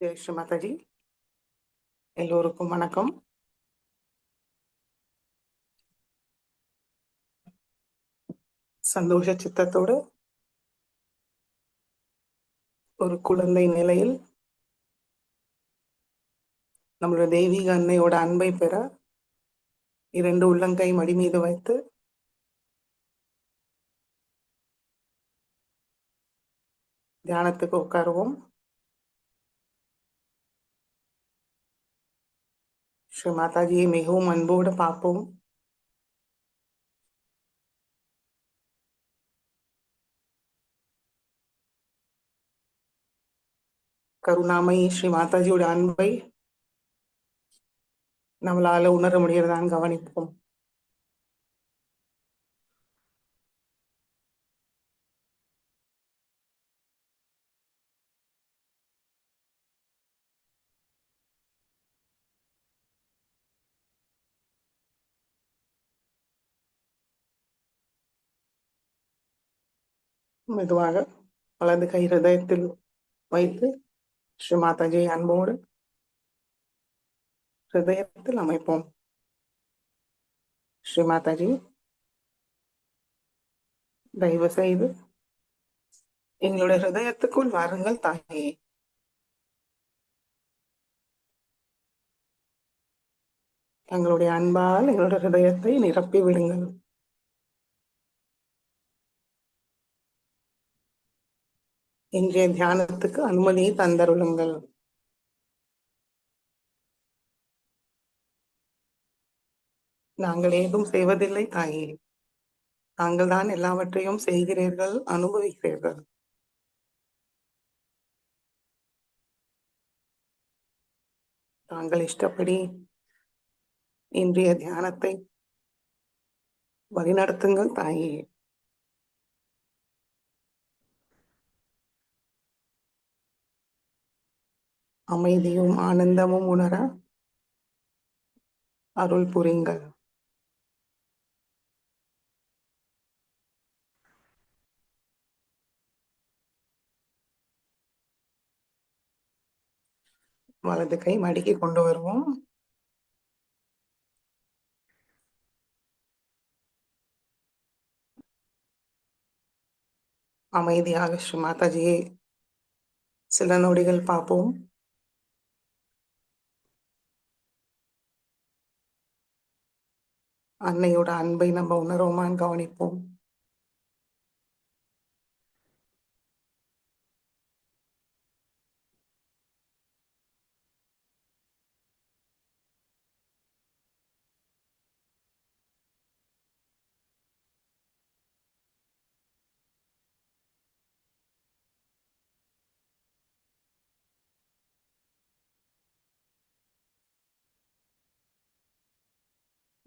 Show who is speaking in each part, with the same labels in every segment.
Speaker 1: ஜெய் ஸ்ரீ மாதாஜி. எல்லோருக்கும் வணக்கம். சந்தோஷ சித்தத்தோடு ஒரு குழந்தை நிலையில் நம்மளுடைய தெய்வீக அன்னையோட அன்பை பெற 2 உள்ளங்கை மடி மீது வைத்து தியானத்துக்கு உட்காருவோம். ஸ்ரீ மாதாஜியை மிகவும் அன்போடு பார்ப்போம். கருணாமயி ஸ்ரீ மாதாஜியோட அன்பை நம்மளால உணர முடியறதான்னு கவனிப்போம். மெதுவாக வலது கை ஹிருதயத்தில் வைத்து ஸ்ரீ மாதாஜியை அன்போடு ஹிருதயத்தில் அமைப்போம். ஸ்ரீ மாதாஜி, தயவு செய்து எங்களுடைய ஹிருதயத்துக்குள் வாருங்கள் தாயே. தங்களுடைய அன்பால் எங்களுடைய ஹிருதயத்தை நிரப்பி விடுங்கள். இன்றைய தியானத்துக்கு அனுமதியை தந்தருளுங்கள். நாங்கள் ஏதும் செய்வதில்லை தாயே. தாங்கள் தான் எல்லாவற்றையும் செய்கிறீர்கள், அனுபவிக்கிறீர்கள். தாங்கள் இஷ்டப்படி இன்றைய தியானத்தை வழிநடத்துங்கள் தாயே. அமைதியும் ஆனந்தமும் உணர அருள் புரிங்கள். வலது கை மடிக்கு கொண்டு வருவோம். அமைதியாக ஸ்ரீ மாதாஜியை சில நொடிகள் பார்ப்போம். அன்னையோட அன்பை நம்ம உணர்வோமான்னு கவனிப்போம்.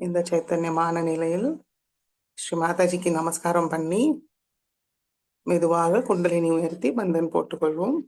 Speaker 1: இந்த சைத்தன்யமான நிலையில் ஸ்ரீ மாதாஜிக்கு நமஸ்காரம் பண்ணி மெதுவாக குண்டலினி உயர்த்தி பந்தன் போட்டுக்கொள்வோம்.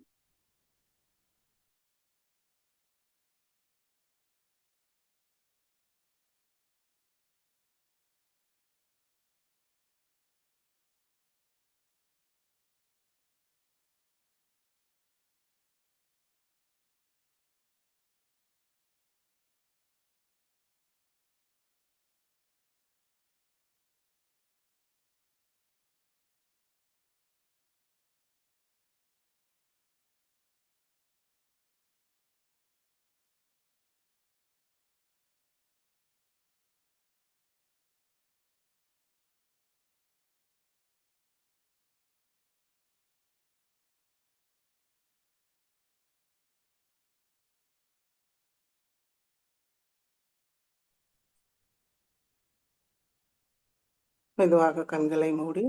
Speaker 1: மெதுவாக கண்களை மூடி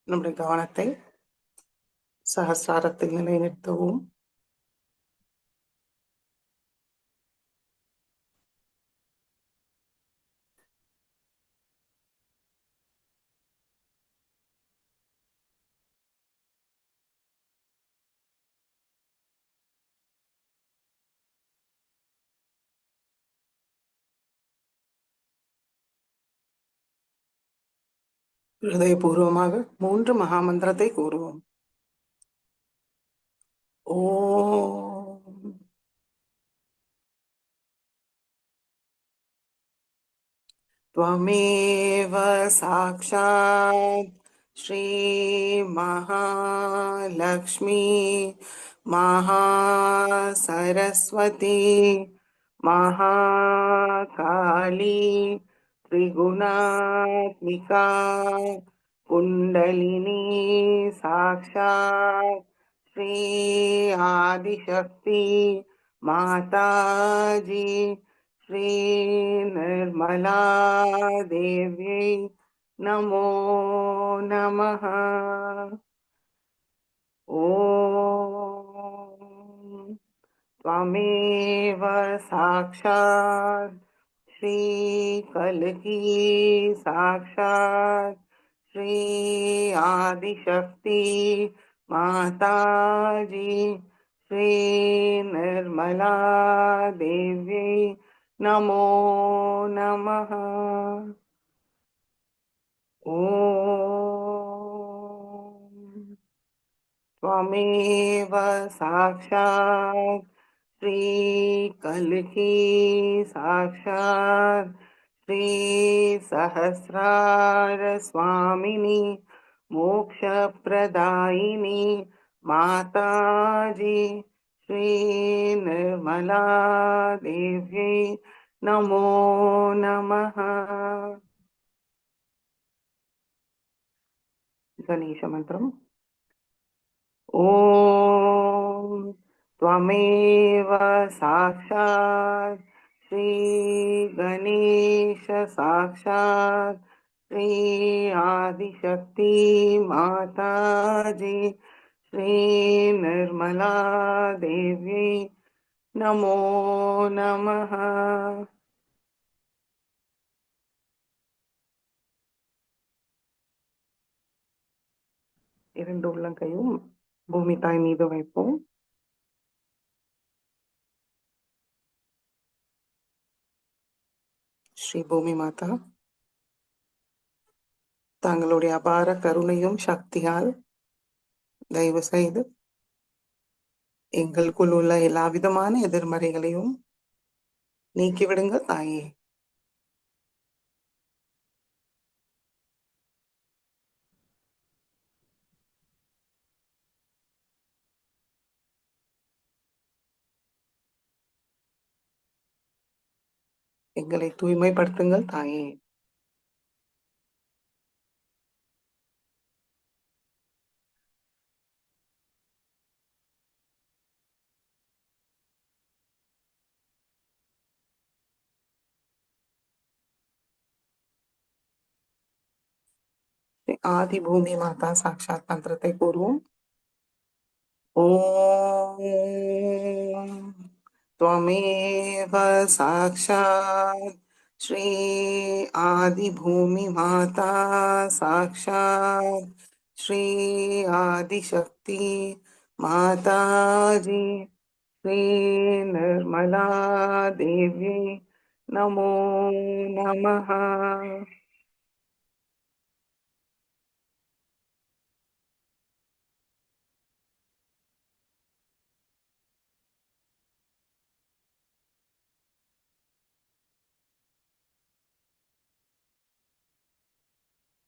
Speaker 1: நம்முடைய கவனத்தை சகஸ்ராரத்தில் நிலைநிறுத்தவும். ஹிருதயபூர்வமாக 3 மகாமந்திரத்தை கூறுவோம். ஓம் त्वमेव साक्षात् श्री महालक्ष्मी महासरस्वती महाकाली त्रिगुणात्मिका कुण्डलिनी साक्षात् श्री आदिशक्ति माताजी श्री निर्मला देव्यै नमो नमः। ॐ त्वमेव साक्षात् श्रीकल्की साक्षात् श्री आदिशक्ति माताजी श्री निर्मला देव्यै नमो नमः। ॐ त्वमेव साक्षात् श्रीकल्की साक्षात् श्री सहस्रार स्वामिनी मोक्षप्रदायिनी माताजी श्री निर्मला देव्यै नमो नमः। गणेश मंत्रम। ॐ त्वमेव साक्षात् श्री गणेश साक्षात् श्री आदिशक्ति माताजी श्री निर्मला देव्यै नमो नमः। இரண்டு உள்ளங்கையும் பூமி தாய் மீது வைப்போம். ஸ்ரீ பூமி மாதா தங்களுடைய அபார கருணையும் சக்தியால் தயவு செய்து எங்களுக்குள் உள்ள எல்லா விதமான எதிர்மறைகளையும் நீக்கிவிடுங்க தாயே. எங்களை தூய்மைப்படுத்துங்கள் தாயே. ஆதி பூமி மாதா சாட்சாத் மந்திரத்தை கூறுவோம். ஓம் त्वमेव साक्षात् श्री आदि भूमि माता साक्षात् श्री आदिशक्ति माताजी श्री निर्मला देवी नमो नमः।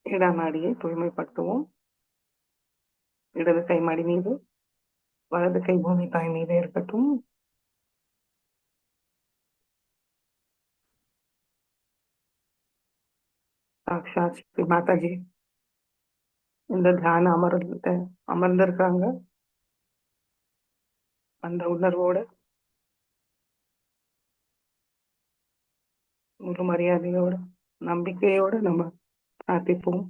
Speaker 1: இடநாடியை தூய்மைப்படுத்துவோம். இடது கை மடி மீது, வலது கை பூமி தாய் மீது இருக்கட்டும். சாக்ஷாத் ஸ்ரீ மாதாஜி இந்த தியான அமர்ந்திருக்காங்க. அந்த உணர்வோட முழு மரியாதையோட நம்பிக்கையோட நம்ம பிரார்த்திப்போம்.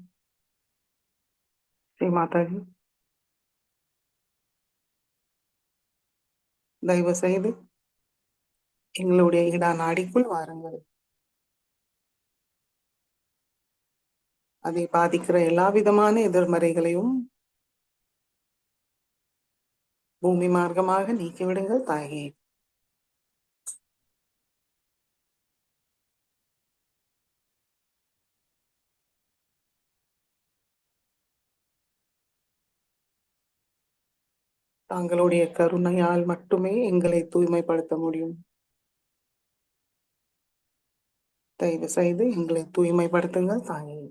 Speaker 1: ஸ்ரீ மாதாஜி தயவு செய்து எங்களுடைய இடா நாடிக்குள் வாருங்கள். அதை பாதிக்கிற எல்லா விதமான எதிர்மறைகளையும் பூமி மார்க்கமாக நீக்கிவிடுங்கள் தாயே. தாங்களுடைய கருணையால் மட்டுமே எங்களை தூய்மைப்படுத்த முடியும். தயவு செய்து எங்களை தூய்மைப்படுத்துங்கள் தாயே.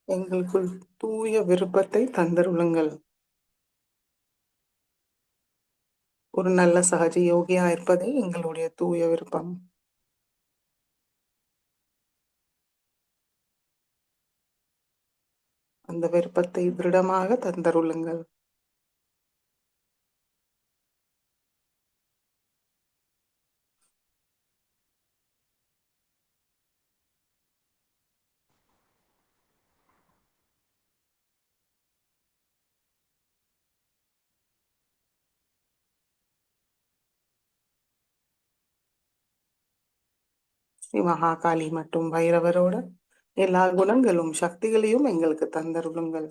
Speaker 1: எங்களுக்குள் தூய விருப்பத்தை தந்தருளுங்கள். ஒரு நல்ல சகஜ யோகியா இருப்பதே எங்களுடைய தூய விருப்பம். அந்த விருப்பத்தை திருடமாக தந்தருளுங்கள். ஸ்ரீ மகாகாளி மற்றும் பைரவரோட எல்லா குணங்களும் சக்திகளையும் எங்களுக்கு தந்தருளுங்கள்.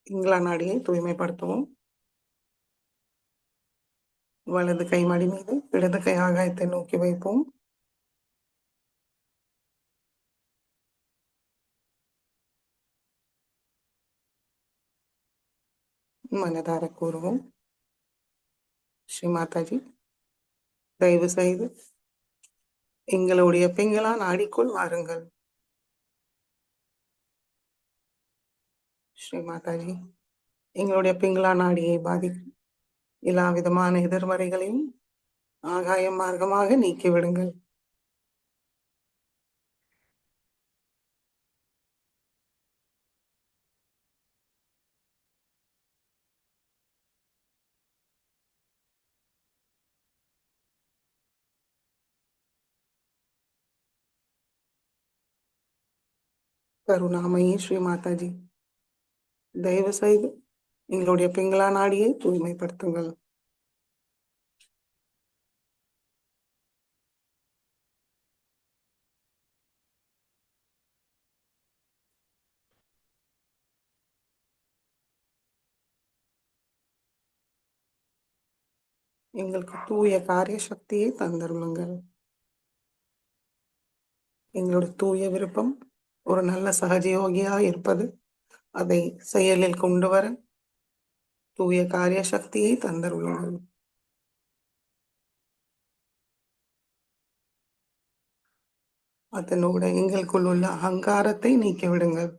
Speaker 1: பிங்களா நாடியை தூய்மைப்படுத்துவோம். வலது கை மடி மீது இடது கை ஆகாயத்தை நோக்கி வைப்போம். மனதார கூறுவோம், ஸ்ரீ மாதாஜி தயவு செய்து எங்களுடைய பிங்களா நாடிக்குள் வாருங்கள். ஸ்ரீ மாதாஜி எங்களுடைய பிங்களா நாடியை பாதிக்கும் எல்லா விதமான எதிர்மறைகளையும் ஆகாய மார்க்கமாக நீக்கிவிடுங்கள். கருணாமயி ஸ்ரீ மாதாஜி தயவு செய்து எங்களுடைய பிங்களா நாடியை தூய்மைப்படுத்துங்கள். எங்களுக்கு தூய காரிய சக்தியை தந்தருளுங்கள். எங்களுடைய தூய விருப்பம் ஒரு நல்ல சகஜயோகியாக இருப்பது. அதை செயலில் கொண்டு வர தூய காரிய சக்தியை தந்தருளுங்கள். அதனோட எங்களுக்குள் உள்ள அகங்காரத்தை நீக்கிவிடுங்கள்.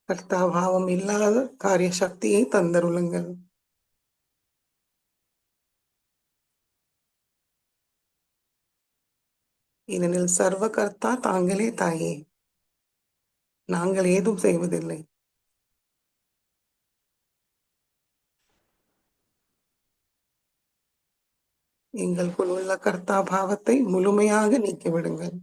Speaker 1: கர்த்தாபாவம் இல்லாத காரிய சக்தியை தந்தருளுங்கள். ஏனெனில் சர்வ கர்த்தா தாங்களே தாயே, நாங்கள் ஏதும் செய்வதில்லை. எங்களுக்குள் உள்ள கர்த்தா பாவத்தை முழுமையாக நீக்கிவிடுங்கள்.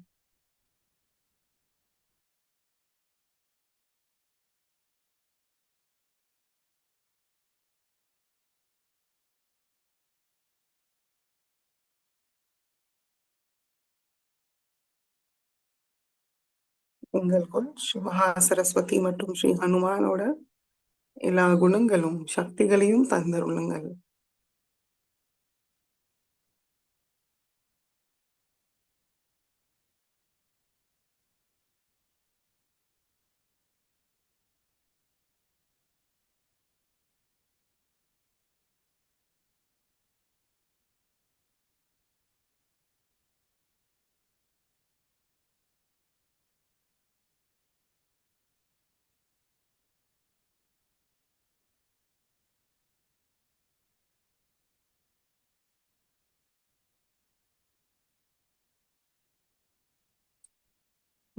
Speaker 1: எங்களுக்குள் ஸ்ரீ மகா சரஸ்வதி மற்றும் ஸ்ரீ ஹனுமானோட எல்லா குணங்களும் சக்திகளையும் தந்தருளுங்கள்.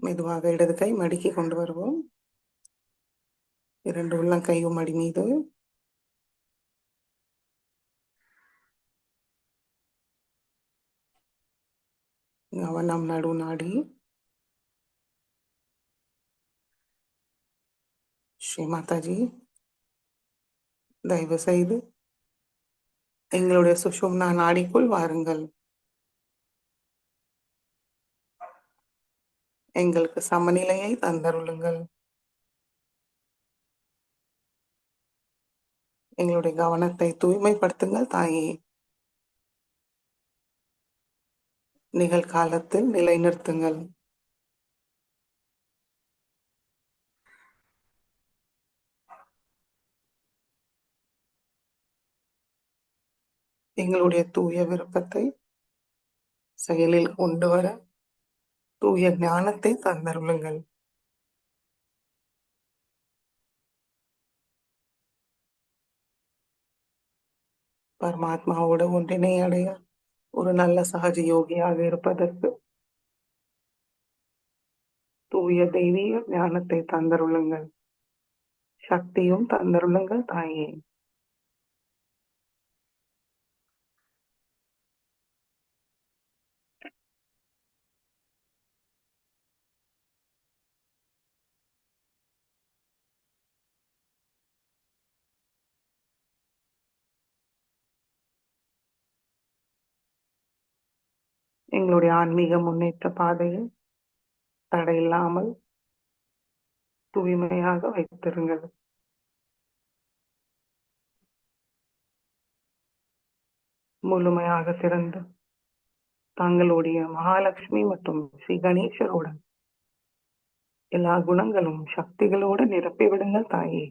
Speaker 1: மெதுவாக இடது கை மடிக்கி கொண்டு வருவோம். இரண்டு உள்ளங்கையும் அடி மீது. கவனம் நடுநாடி. ஸ்ரீ மாதாஜி, தயவு செய்து எங்களுடைய சுஷும்னா நாடிக்குள் வாருங்கள். எங்களுக்கு சமநிலையை தந்தருளுங்கள். எங்களுடைய கவனத்தை தூய்மைப்படுத்துங்கள் தாயே. நிகழ்காலத்தில் நிலைநிறுத்துங்கள். எங்களுடைய தூய விருப்பத்தை செயலில் கொண்டு வர தூய ஞானத்தை தந்தருளுங்கள். பரமாத்மாவோடு ஒன்றினை அடைய ஒரு நல்ல சகஜ யோகியாக இருப்பதற்கு தூய தெய்வீக ஞானத்தை தந்தருளுங்கள். சக்தியும் தந்தருளுங்கள் தாயே. எங்களுடைய ஆன்மீக முன்னேற்ற பாதையில் தடையில்லாமல் தூய்மையாக வைத்திருங்கள். முழுமையாக திறந்து தங்களுடைய மகாலட்சுமி மற்றும் ஸ்ரீ கணேசருடன் எல்லா குணங்களும் சக்திகளோடு நிரப்பிவிடுங்கள் தாயே.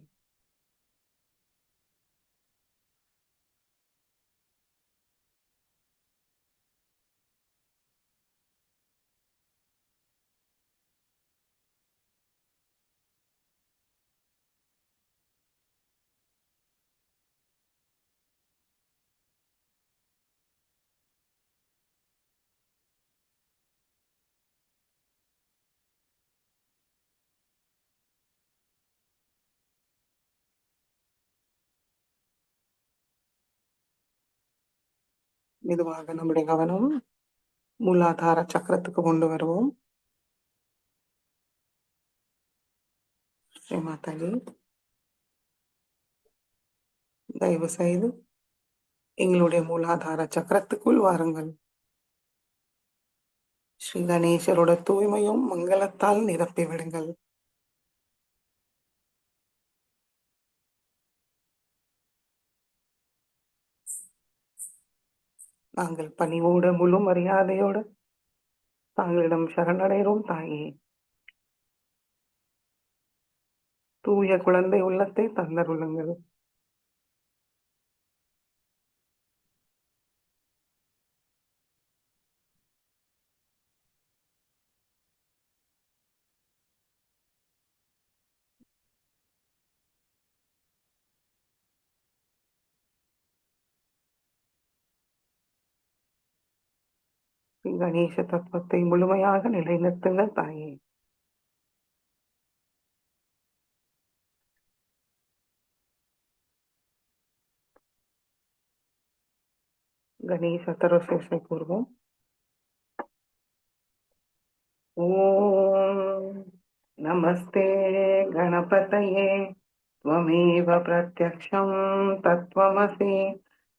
Speaker 1: மெதுவாக நம்முடைய கவனம் மூலாதார சக்கரத்துக்கு கொண்டு வருவோம். ஸ்ரீ மாதாஜி, தயவு செய்து எங்களுடைய மூலாதார சக்கரத்துக்குள் வாருங்கள். ஸ்ரீ கணேசரோட தூய்மையும் மங்களத்தால் நிரப்பி விடுங்கள். நாங்கள் பணிவோடு முழு மரியாதையோடு தாங்களிடம் சரணடைகிறோம் தாயே. தூய குழந்தை உள்ளத்தை தந்தருளுங்கள். கணேச தத்துவத்தை முழுமையாக நிலைநிறுத்துங்கள் தாயே. கணேச தரசேஷை கூறுவோம். ஓம் நமஸ்தே கணபதயே त्वमेव प्रत्यक्षं तत्त्वमसि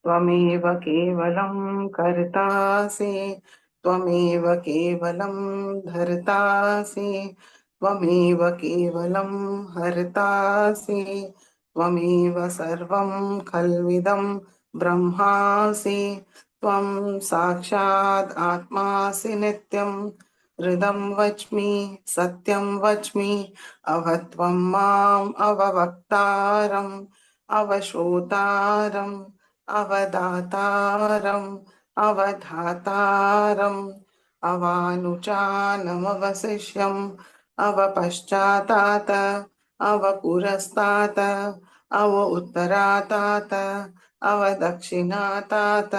Speaker 1: त्वमेव केवलं कर्तासि त्वमेव केवलं धर्तासि त्वमेव केवलं हर्तासि त्वमेव सर्वं खल्विदं ब्रह्मासि त्वं साक्षात् आत्मासि नित्यं हृदं वच्मि सत्यं वच्मि अवत्वं माम् अववक्तारम् अवश्रोतारम् अवदातारम् अवधातारम् अवानुचानमवशिष्यम् अवपश्चातात अवपुरस्तात् अव उत्तरातात अवदक्षिणातात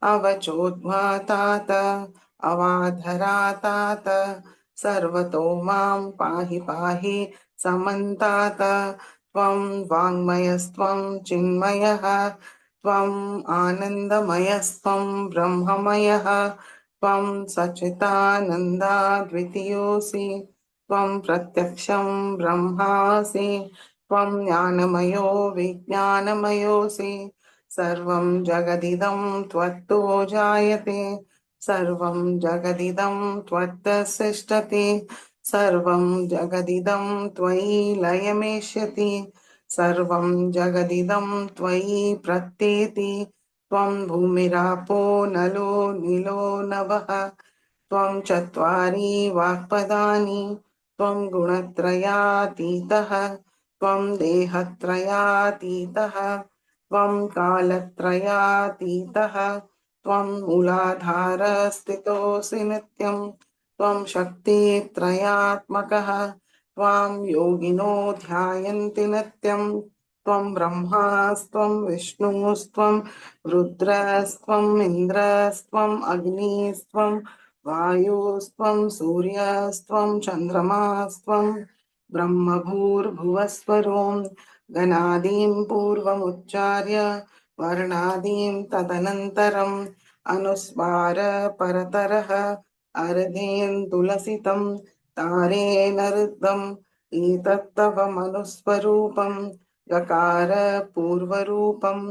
Speaker 1: अवचोद्ध्वातात अवाधरातात सर्वतो मां पाहि पाहि समन्तात् त्वं वाङ्मयस्त्वं चिन्मयः त्वम् आनन्दमयस्त्वं ब्रह्ममयः त्वं सच्चिदानन्दाद्वितीयोऽसि त्वं प्रत्यक्षं ब्रह्मासि त्वं ज्ञानमयो विज्ञानमयोऽसि सर्वं जगदिदं त्वत्तो जायते सर्वं जगदिदं त्वत्तसिष्ठति सर्वं जगदिदं त्वयि लयमेष्यति सर्वं जगदिदं त्वयि प्रत्येति त्वं भूमिरापो नलो नीलो नभः त्वं चत्वारि वाक्पदानि त्वं गुणत्रयातीतः त्वं देहत्रयातीतः त्वं कालत्रयातीतः त्वं मूलाधारस्थितोऽसि नित्यं त्वं शक्तित्रयात्मकः त्वां योगिनो ध्यायन्ति नित्यं त्वं ब्रह्मास्त्वं विष्णुस्त्वं रुद्रस्त्वम् इन्द्रस्त्वम् अग्निस्त्वं वायुस्त्वं सूर्यस्त्वं चन्द्रमास्त्वं ब्रह्मभूर्भुवस्वरों गणादीं पूर्वमुच्चार्य वर्णादीं तदनन्तरम् अनुस्वार परतरः अर्धेन्दुलसितं तारेण रुद्धम् एतत्तव मनुस्वरूपं गकार पूर्वरूपम्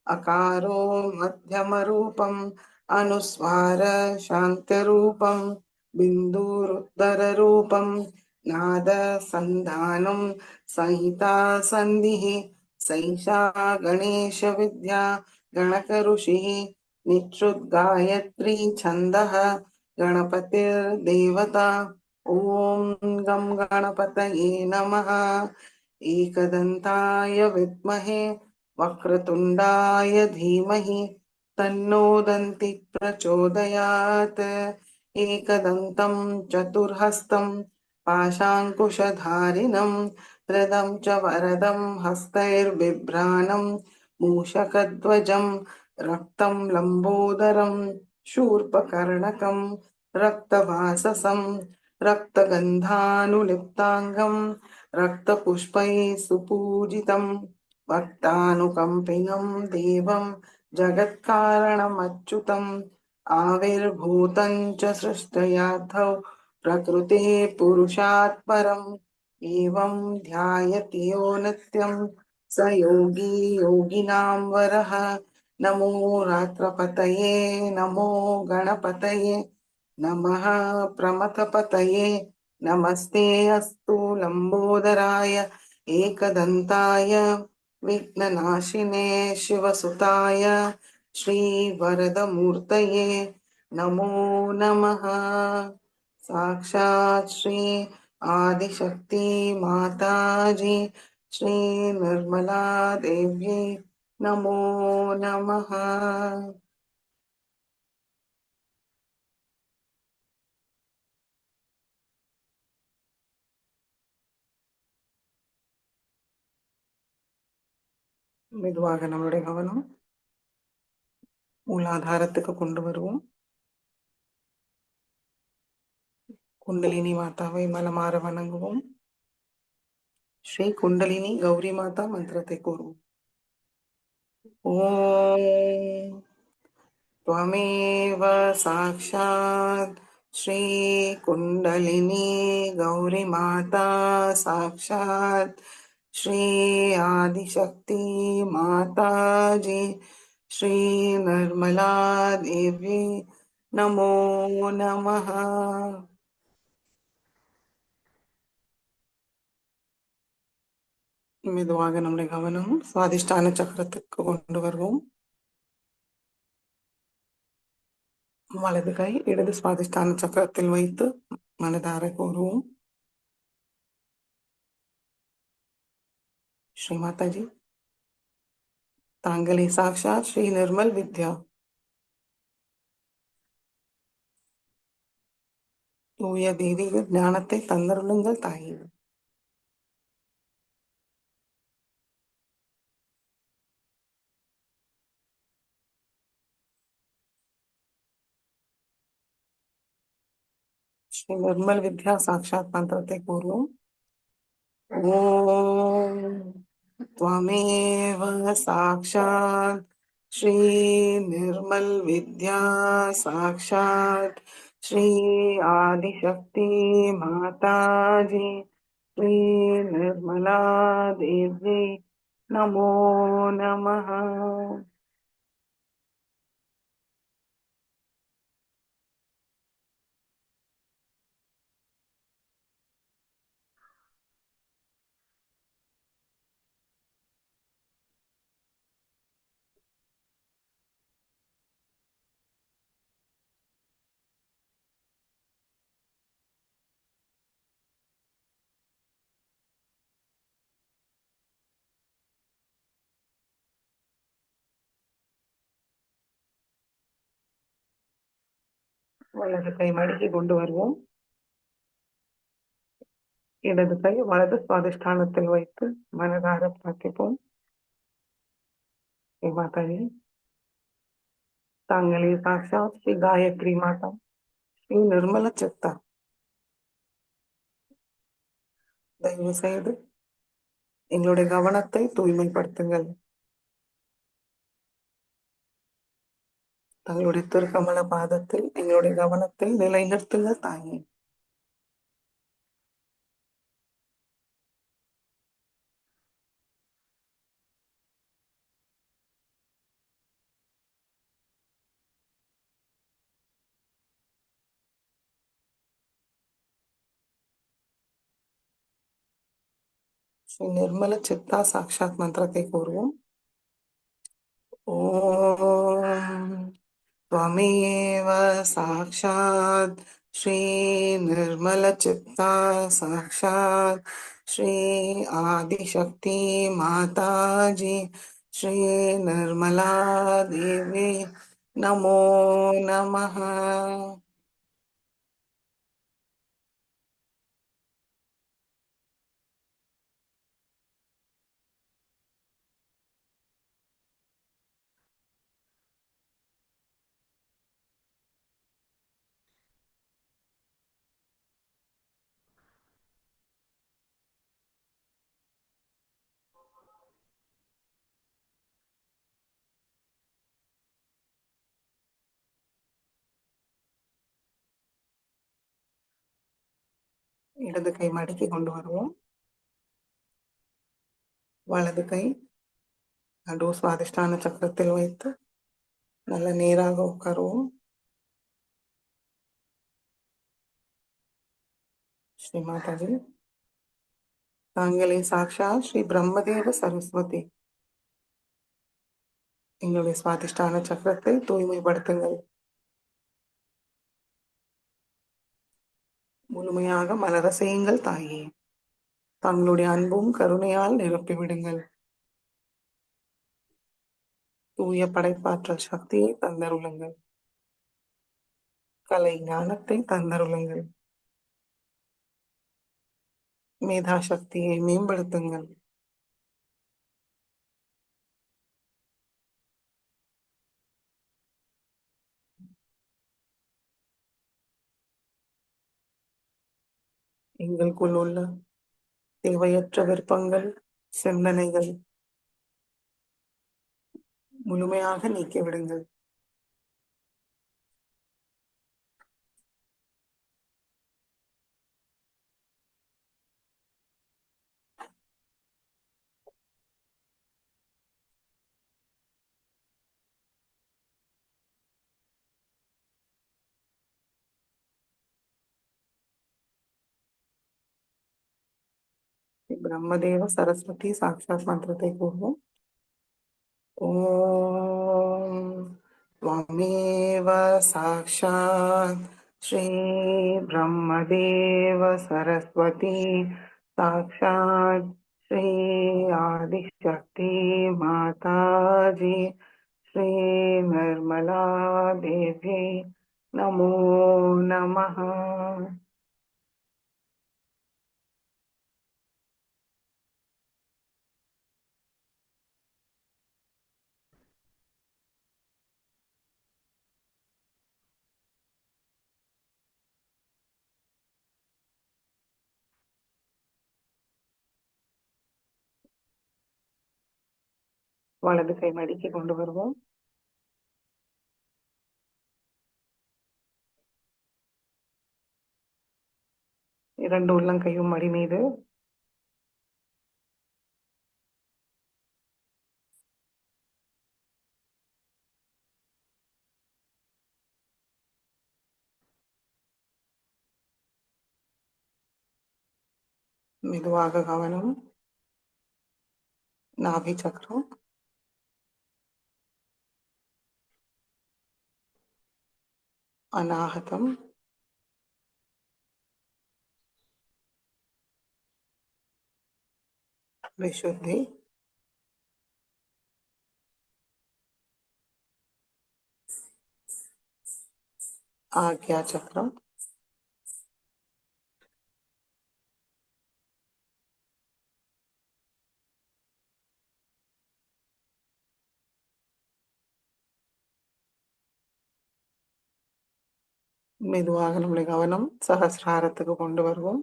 Speaker 1: अकारो मध्यमरूपम् अनुस्वार शान्त्यरूपं बिन्दुरुत्तररूपं नाद सन्धानं संहिता सन्धिः सैषा गणेशविद्या गणकऋषिः निश्रुतगायत्री छन्दः गणपतिर्देवता ॐ गं गणपतये नमः एकदन्ताय विद्महे वक्रतुण्डाय धीमहि तन्नो दन्ति प्रचोदयात् एकदन्तं चतुर्हस्तं पाशाङ्कुशधारिणं हृदं च वरदं हस्तैर्बिभ्राणं मूषकध्वजं रक्तं लम्बोदरं शूर्पकर्णकं रक्तवाससं रक्तगन्धानुलिप्ताङ्गं रक्तपुष्पैः सुपूजितं भक्तानुकम्पिनं देवं जगत्कारणमच्युतम् आविर्भूतं च सृष्टयाथौ प्रकृतेः पुरुषात् परम् एवं ध्यायति यो नित्यं स योगी योगिनां वरः नमो रात्रपतये नमो गणपतये नमः प्रमथपतये नमस्ते अस्तु लम्बोदराय एकदन्ताय विघ्ननाशिने शिवसुताय श्रीवरदमूर्तये नमो नमः साक्षात् श्री आदिशक्ति माताजी श्री निर्मला देव्यै नमो नमः மெதுவாக நம்மளுடைய கவனம் மூலாதாரத்துக்கு கொண்டு வருவோம் குண்டலினி மாதாவை மனமாற வணங்குவோம் ஸ்ரீ குண்டலினி கௌரி மாதா மந்திரத்தை கூறுவோம் ஓம் त्वमेव साक्षात् श्री कुण्डलिनी गौरी माता साक्षात् श्री आदिशक्ति माताजी श्री निर्मला देवी नमो नमः மெதுவாக நம்முடைய கவனம் சுவாதிஷ்டான சக்கரத்துக்கு கொண்டு வருவோம் வலது கை இடது சுவாதிஷ்டான சக்கரத்தில் வைத்து மனதார கூறுவோம் श्री माता जी तांगले साक्षात श्री निर्मल विद्या தூய தெய்வீக ஞானத்தை தந்தருளுங்கள் தாயே श्री निर्मल विद्या साक्षात मंत्रத்தை கூறுவோம் ஓம் त्वमेव साक्षात् श्रीनिर्मलविद्या साक्षात् श्री आदिशक्ति माताजी श्रीनिर्मला देवी नमो नमः. வலது கை மடக்கி கொண்டு வருவோம். இடது கை வலது சுவாதிஷ்டானத்தில் வைத்து மனதார பிரார்த்திப்போம். हे माताजी, தாங்களே சாட்சாத் ஸ்ரீ காயத்ரி மாதா ஸ்ரீ நிர்மல சித்தா, தயவு செய்து எங்களுடைய கவனத்தை தூய்மைப்படுத்துங்கள். தங்களுடைய திருக்கமல பாதத்தில் எங்களுடைய கவனத்தை நிலைநிறுத்துங்கள் தாயே. ஸ்ரீ நிர்மல சித்தா சாட்சாத் மந்திரத்தை கூறுவோம். ஓம் त्वमेव साक्षात् श्री निर्मल चित्ता साक्षात् श्री आदिशक्ति माताजी श्री निर्मला देवी नमो नमः. இடது கை மடக்கி கொண்டு வருவோம். வலது கை நடு சுவாதிஷ்டான சக்கரத்தில் வைத்து நல்ல நேராக உட்காருவோம். ஸ்ரீ மாதாஜி, தாங்களே சாக்ஷாத் ஸ்ரீ பிரம்மதேவ சரஸ்வதி, எங்களுடைய சுவாதிஷ்டான சக்கரத்தை தூய்மைப்படுத்துங்கள். முழுமையாக மலர செய்யுங்கள் தாயே. தங்களுடைய அன்பும் கருணையால் நிரப்பிவிடுங்கள். தூய படைப்பாற்றல் சக்தியை தந்தருளுங்கள். கலை ஞானத்தை தந்தருளுங்கள். மேதா சக்தியை மேம்படுத்துங்கள். எங்களுக்குள் உள்ள தேவையற்ற விருப்பங்கள், சிந்தனைகள் முழுமையாக நீக்கிவிடுங்கள். பிரம்மதேவ சரஸ்வதி சாட்சாத் மந்திரத்தை கூறுவோம். ஓம் त्वमेव साक्षात् श्री ब्रह्मदेव सरस्वती साक्षात् श्री आदिशक्ति माताजी श्री निर्मला देवी नमो नमः. வலது கை மடிக்கு கொண்டு வருவோம். இரண்டு உள்ளங்கையும் மடி மீது. மெதுவாக கவனம். நாபி சக்கரம், அநாகதம், விசுத்தி, ஆக்யா சக்கரம், மெதுவாக நம்முடைய கவனம் சகசிராரத்துக்கு கொண்டு வருவோம்.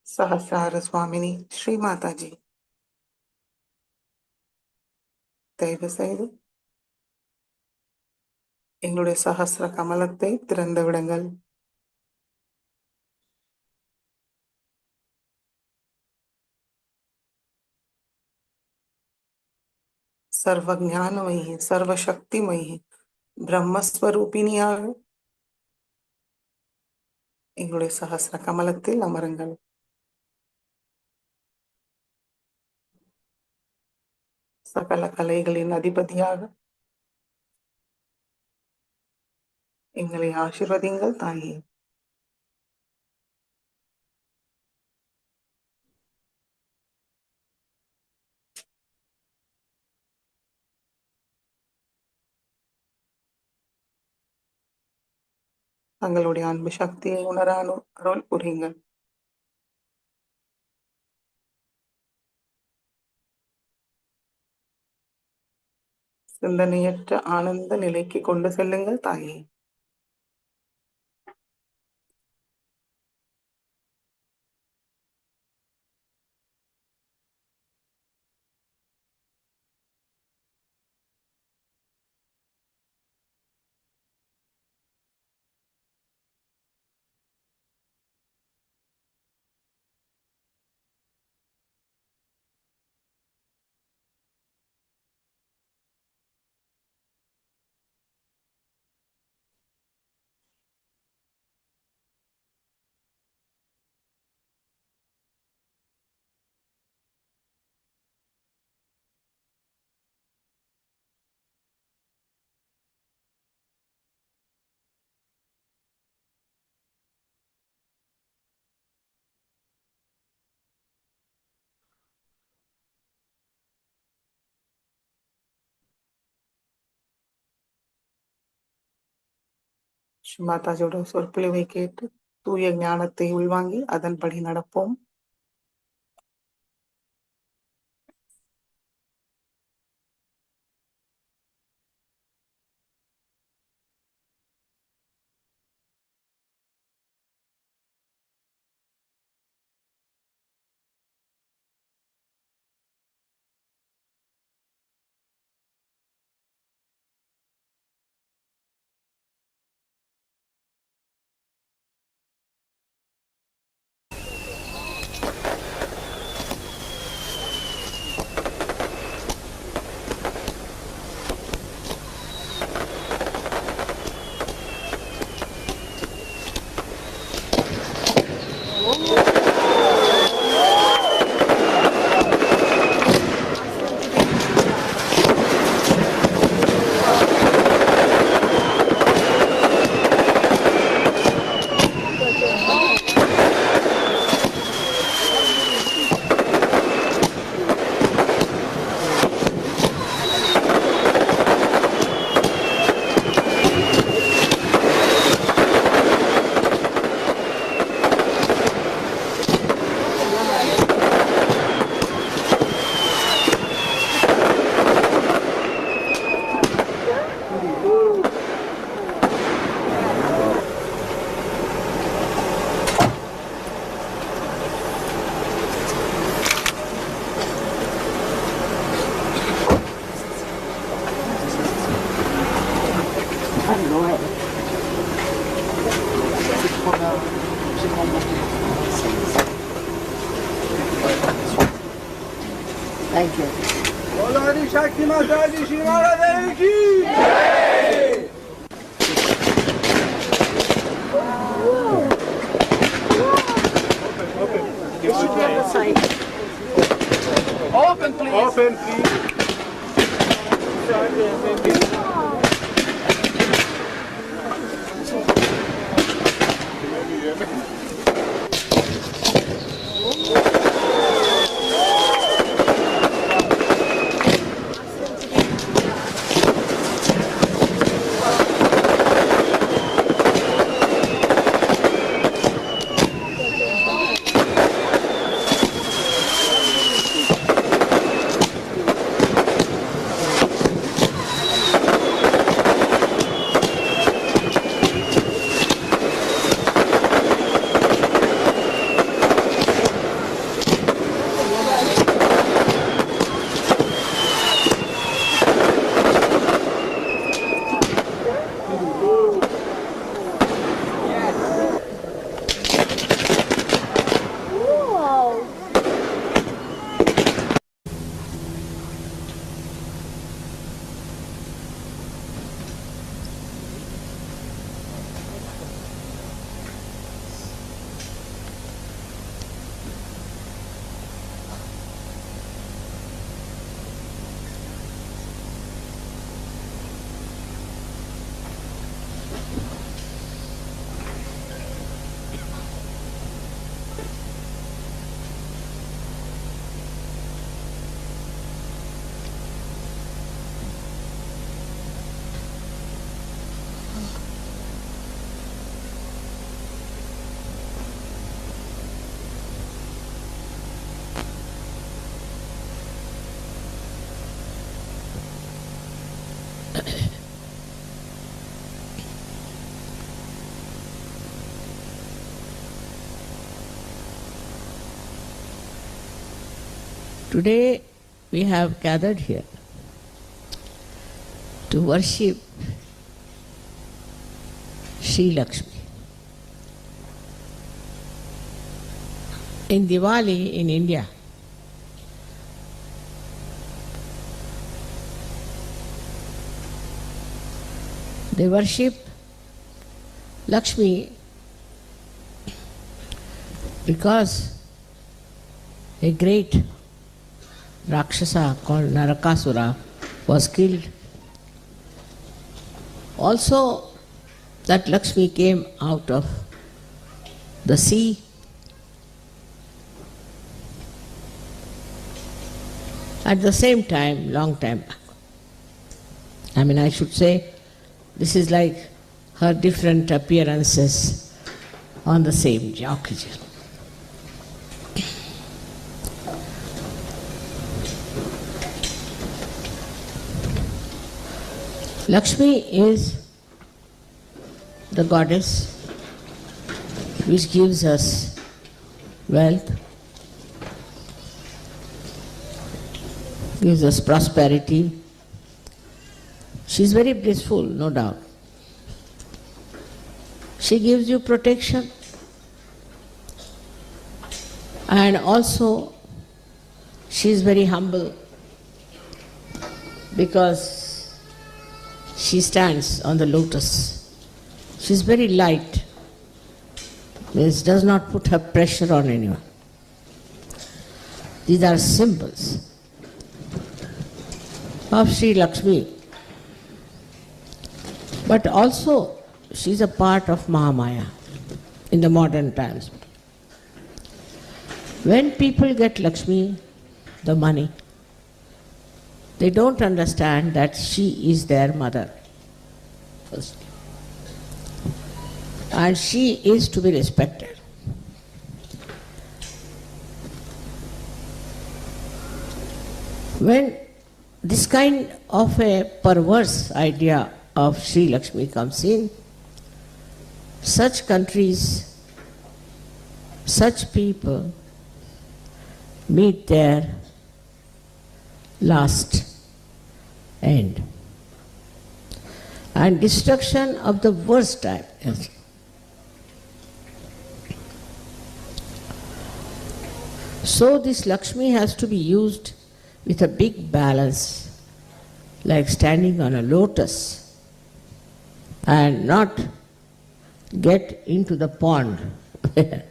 Speaker 1: சஹசிரார சுவாமினி ஸ்ரீ மாதாஜி, தயவு செய்து எங்களுடைய சஹசிர கமலத்தை திறந்து விடுங்கள். சர்வ ஞானமயி, சர்வ சக்திமயி, பிரம்மஸ்வரூபிணியாக எங்களுடைய சஹசிர கமலத்தில் அமருங்கள். சகல கலைகளின் அதிபதியாக எங்களை ஆசீர்வதிங்கள் தாயே. தங்களுடைய அன்பு சக்தியை உணர அருள் புரியுங்கள். சிந்தனையற்ற ஆனந்த நிலைக்கு கொண்டு செல்லுங்கள் தாயே. ஸ்ரீ மாதாஜியோட சொற்பொழிவை கேட்டு தூய ஞானத்தை உள்வாங்கி அதன்படி நடப்போம்.
Speaker 2: Thank you.
Speaker 3: Olari Shakti Mataji Shivara Devi ki!
Speaker 2: You should be on the side.
Speaker 3: Open please. Open please.
Speaker 2: Today we have gathered here to worship Sri Lakshmi. In Diwali in India, they worship Lakshmi because a great Rakshasa called Narakasura was killed. Also, that Lakshmi came out of the sea at the same time, long time back. I should say, this is like her different appearances on the same occasion. Lakshmi is the goddess which gives us wealth, gives us prosperity. She is very blissful, no doubt. She gives you protection, and also she is very humble because she stands on the lotus. She is very light. This does not put her pressure on anyone. These are symbols of Sri Lakshmi. But also she is a part of Mahamaya in the modern times. When people get Lakshmi, the money, they don't understand that she is their mother first. And she is to be respected. When this kind of a perverse idea of Sri Lakshmi comes in, such countries, such people meet their last end. And destruction of the worst type. So this Lakshmi has to be used with a big balance, like standing on a lotus, and not get into the pond where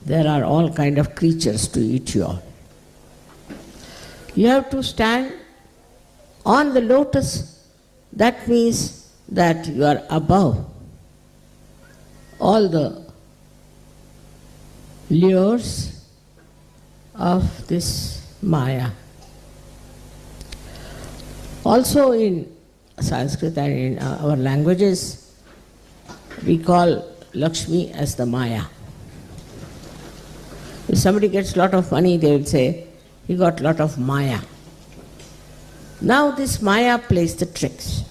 Speaker 2: there are all kind of creatures to eat you all. You have to stand on the lotus. That means that you are above all the lures of this Maya. Also in Sanskrit and in our languages, we call Lakshmi as the Maya. If somebody gets a lot of money, they will say, he got a lot of Maya. Now this Maya plays the tricks.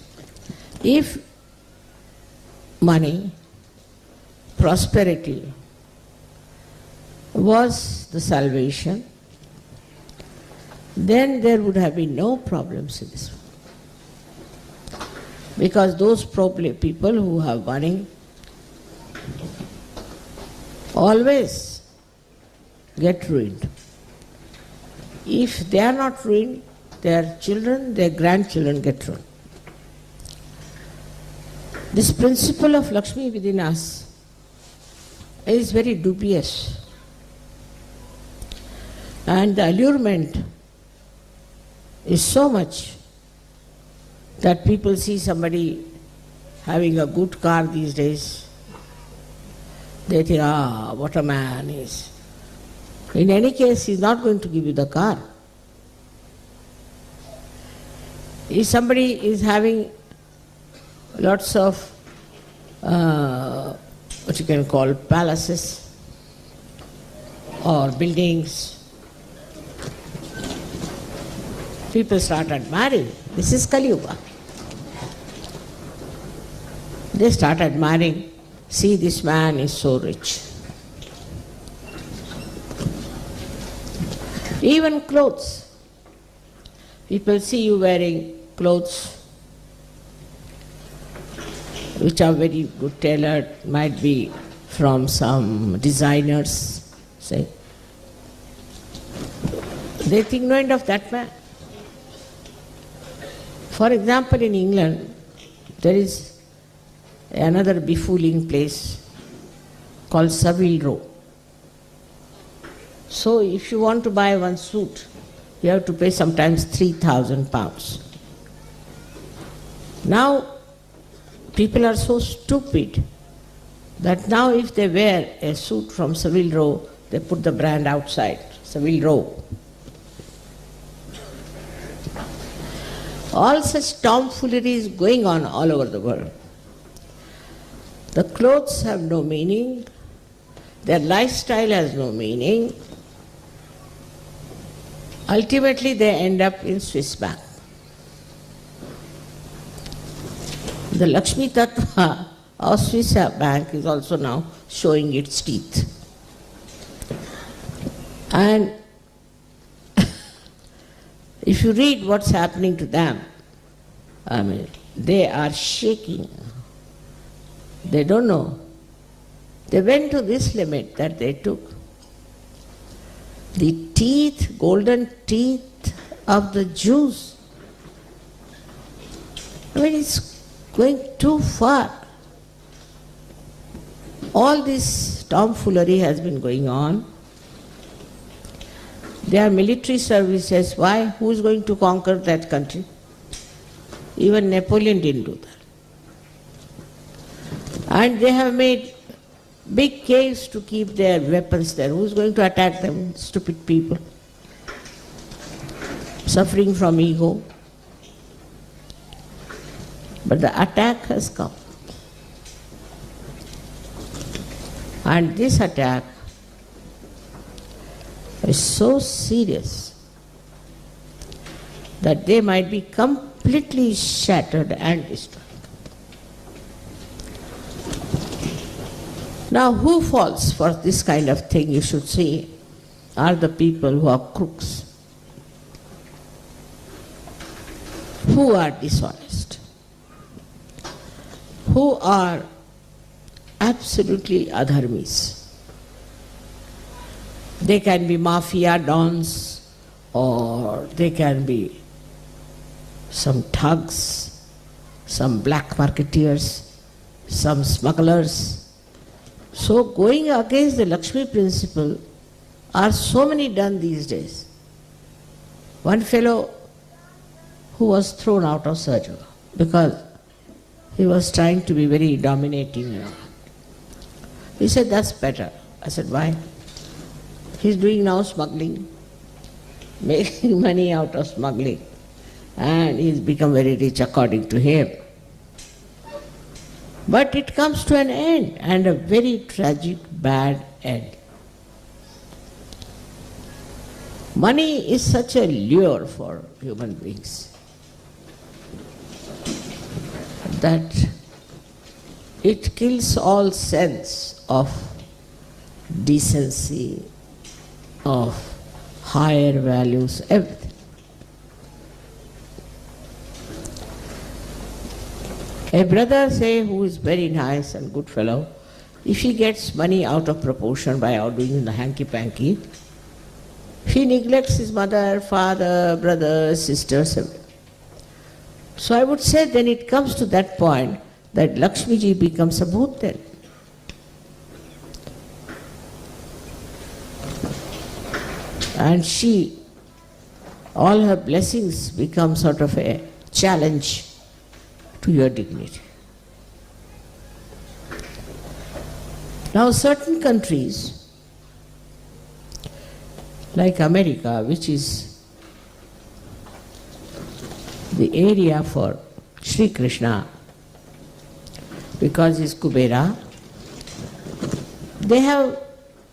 Speaker 2: If money, prosperity was the salvation, then there would have been no problems in this world. Because those people who have money always get ruined. If they are not ruined, their children, their grandchildren get ruined. This principle of Lakshmi within us is very dubious. And the allurement is so much that people see somebody having a good car these days, they think, what a man he is. In any case, he is not going to give you the car. If somebody is having lots of what you can call palaces or buildings, people start admiring. This is Kali Yuga. They start admiring. See, this man is so rich. Even clothes. People see you wearing clothes which are very good tailored, might be from some designers, say. They think no end of that man. For example, in England, there is another befooling place called Savile Row. So if you want to buy one suit, you have to pay sometimes £3,000. Now, people are so stupid that now if they wear a suit from Savile Row, they put the brand outside, Savile Row. All such tomfoolery is going on all over the world. The clothes have no meaning, their lifestyle has no meaning. Ultimately, they end up in Swiss bank. The Lakshmi Tattva of Swiss bank is also now showing its teeth. And if you read what's happening to them, I mean, they are shaking. They don't know. They went to this limit that they took. The teeth, golden teeth of the Jews. I mean, it's going too far. All this tomfoolery has been going on. There are military services. Why? Who is going to conquer that country? Even Napoleon didn't do that. And they have made big caves to keep their weapons there. Who is going to attack them? Stupid people. Suffering from ego. But the attack has come. And this attack is so serious that they might be completely shattered and destroyed. Now, who falls for this kind of thing, you should see, are the people who are crooks, who are dishonest, who are absolutely adharmis. They can be mafia dons, or they can be some thugs, some black marketeers, some smugglers. So going against the Lakshmi principle are so many done these days. One fellow who was thrown out of Sahajya because he was trying to be very dominating. He said, that's better. I said, why? He's doing now smuggling, making money out of smuggling, and he's become very rich according to him. But it comes to an end, and a very tragic, bad end. Money is such a lure for human beings that it kills all sense of decency, of higher values, everything. A brother, say, who is very nice and good fellow, if he gets money out of proportion by outdoing the hanky-panky, he neglects his mother, father, brothers, sisters, everything. So I would say then it comes to that point that Lakshmi ji becomes a bhoot then. And she, all her blessings become sort of a challenge to your dignity. Now certain countries, like America, which is the area for Sri Krishna, because he's Kubera, they have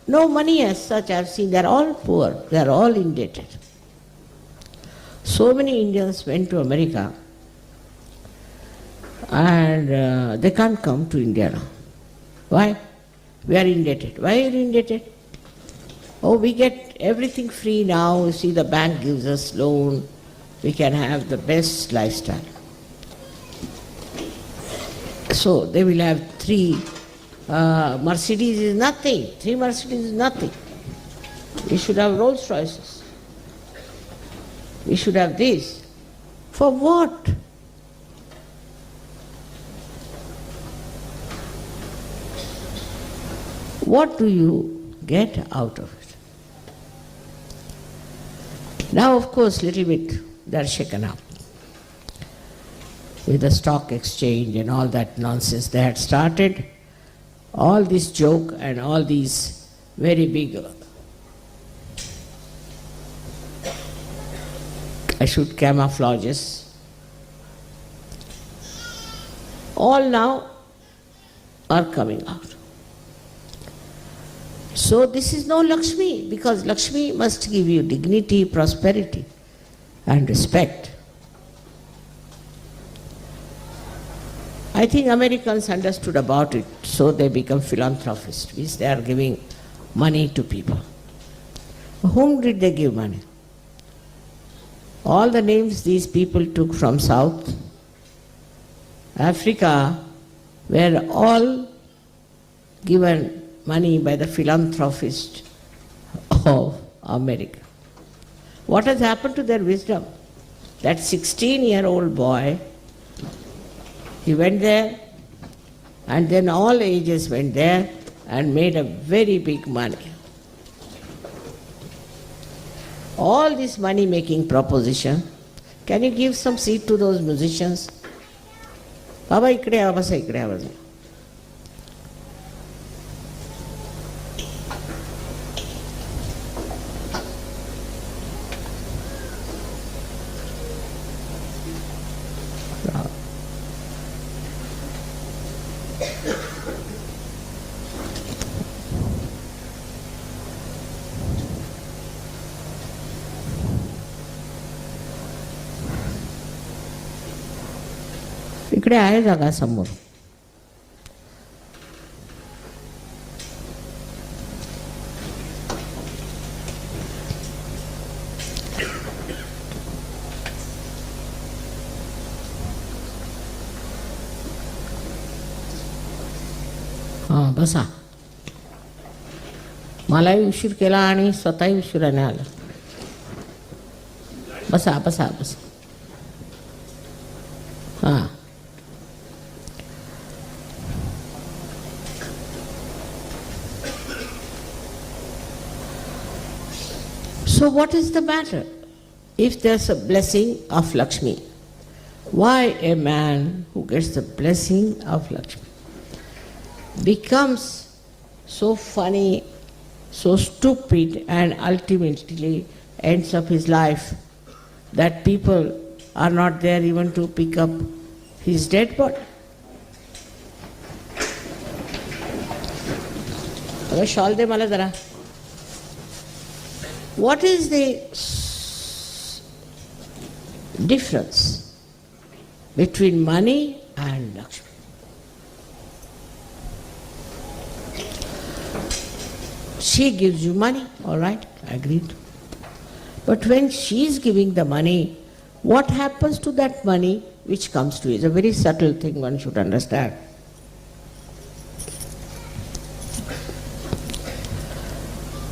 Speaker 2: no money as such. I've seen they're all poor, they're all indebted. So many Indians went to America and they can't come to India now. Why? We are indebted. Why are you indebted? Oh, we get everything free now. You see, the bank gives us loan. We can have the best lifestyle. So they will have 3 Mercedes is nothing. 3 Mercedes is nothing. We should have Rolls Royces. We should have this. For what? What do you get out of it? Now, of course, little bit they're shaken up with the stock exchange and all that nonsense they had started. All this joke and all these very big, camouflages, all now are coming out. So this is no Lakshmi, because Lakshmi must give you dignity, prosperity and respect. I think Americans understood about it, so they become philanthropists, means they are giving money to people. Whom did they give money? All the names these people took from South Africa were all given money by the philanthropist of America. What has happened to their wisdom? That 16-year-old boy, he went there, and then all ages went there and made a very big money. All this money-making proposition, can you give some seat to those musicians? Baba, ikde avasa, ikde avasa. इकडे आहे जागा समोर. हां बसा. मलाही उशीर केला आणि स्वतःही उशिराने आला. बसा बसा बसा. हां. So what is the matter? If there's a blessing of Lakshmi, why a man who gets the blessing of Lakshmi becomes so funny, so stupid, and ultimately ends up his life that people are not there even to pick up his dead body? अगर shawl दे मला जरा. What is the difference between money and Lakshmi? She gives you money, all right, agreed. But when she is giving the money, what happens to that money which comes to you? It's a very subtle thing one should understand.